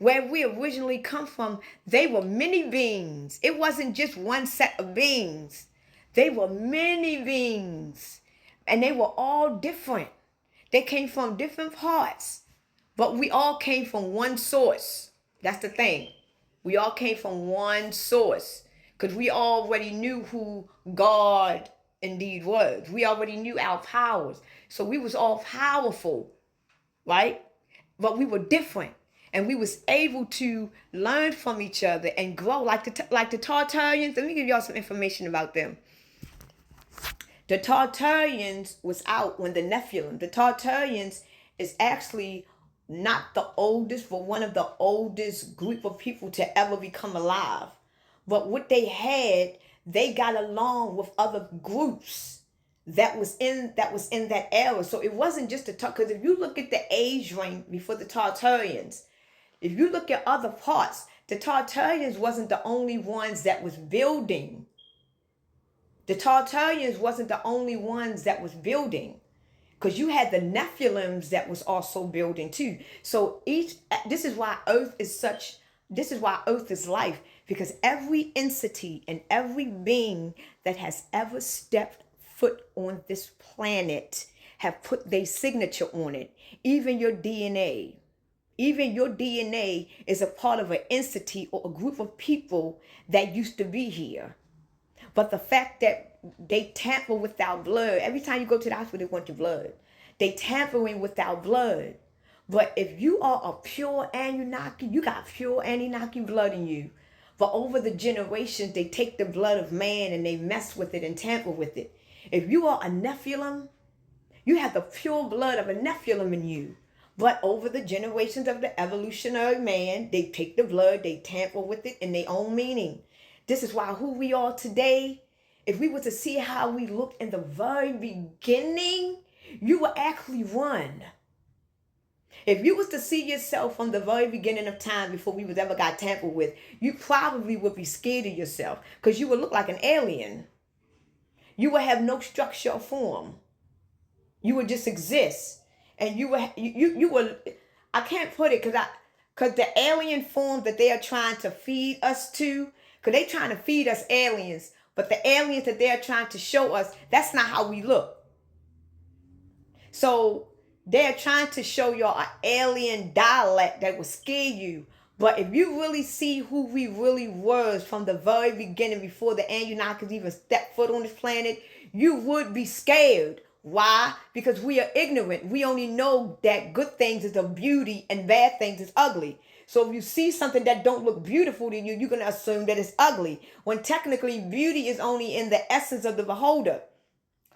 where we originally come from, they were many beings. It wasn't just one set of beings. They were many beings. And they were all different. They came from different parts. But we all came from one source. That's the thing. We all came from one source. Because we already knew who God indeed was. We already knew our powers. So we was all powerful, right? But we were different. And we was able to learn from each other and grow. Like the Tartarians. Let me give y'all some information about them. The Tartarians was out when the Nephilim. The Tartarians is actually not the oldest, but one of the oldest group of people to ever become alive. But what they had, they got along with other groups that was in that era. So it wasn't just the because if you look at the age range before the Tartarians, if you look at other parts, the Tartarians wasn't the only ones that was building. The Tartarians wasn't the only ones that was building. Because you had the Nephilims that was also building too. So this is why Earth is life. Because every entity and every being that has ever stepped foot on this planet have put their signature on it. Even your DNA. Even your DNA is a part of an entity or a group of people that used to be here. But the fact that they tamper with our blood, every time you go to the hospital, they want your blood. They tampering with our blood. But if you are a pure Anunnaki, you got pure Anunnaki blood in you. But over the generations, they take the blood of man and they mess with it and tamper with it. If you are a Nephilim, you have the pure blood of a Nephilim in you. But over the generations of the evolutionary man, they take the blood, they tamper with it in their own meaning. This is why who we are today, if we were to see how we looked in the very beginning, you would actually run. If you was to see yourself from the very beginning of time before we was ever got tampered with, you probably would be scared of yourself because you would look like an alien. You would have no structure or form. You would just exist. And you would, I can't put it because the alien form that they are trying to feed us to, because they trying to feed us aliens, but the aliens that they're trying to show us, that's not how we look. So they're trying to show y'all an alien dialect that will scare you. But if you really see who we really was from the very beginning, before the Anunnakis even stepped foot on this planet, you would be scared. Why? Because we are ignorant. We only know that good things is of beauty and bad things is ugly. So if you see something that don't look beautiful to you, you're going to assume that it's ugly. When technically beauty is only in the essence of the beholder.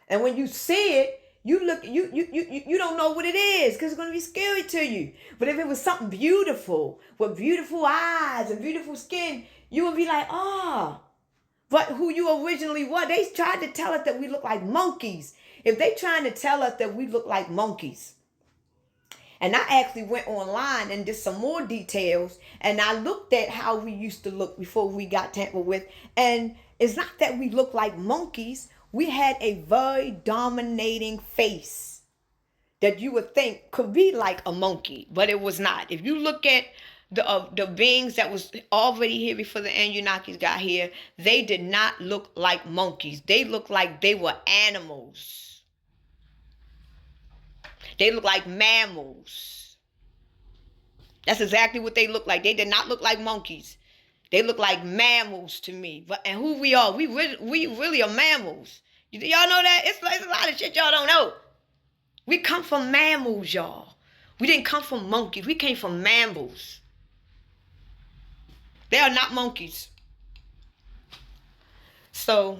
And when you see it, you don't know what it is because it's going to be scary to you. But if it was something beautiful with beautiful eyes and beautiful skin, you would be like, oh. But who you originally were, they tried to tell us that we look like monkeys. If they trying to tell us that we look like monkeys. And I actually went online and did some more details. And I looked at how we used to look before we got tampered with. And it's not that we look like monkeys. We had a very dominating face that you would think could be like a monkey, but it was not. If you look at the beings that was already here before the Anunnakis got here, they did not look like monkeys. They looked like they were animals. They looked like mammals. That's exactly what they looked like. They did not look like monkeys. They look like mammals to me. And who we are, we really are mammals. Y'all know that? It's a lot of shit y'all don't know. We come from mammals, y'all. We didn't come from monkeys. We came from mammals. They are not monkeys. So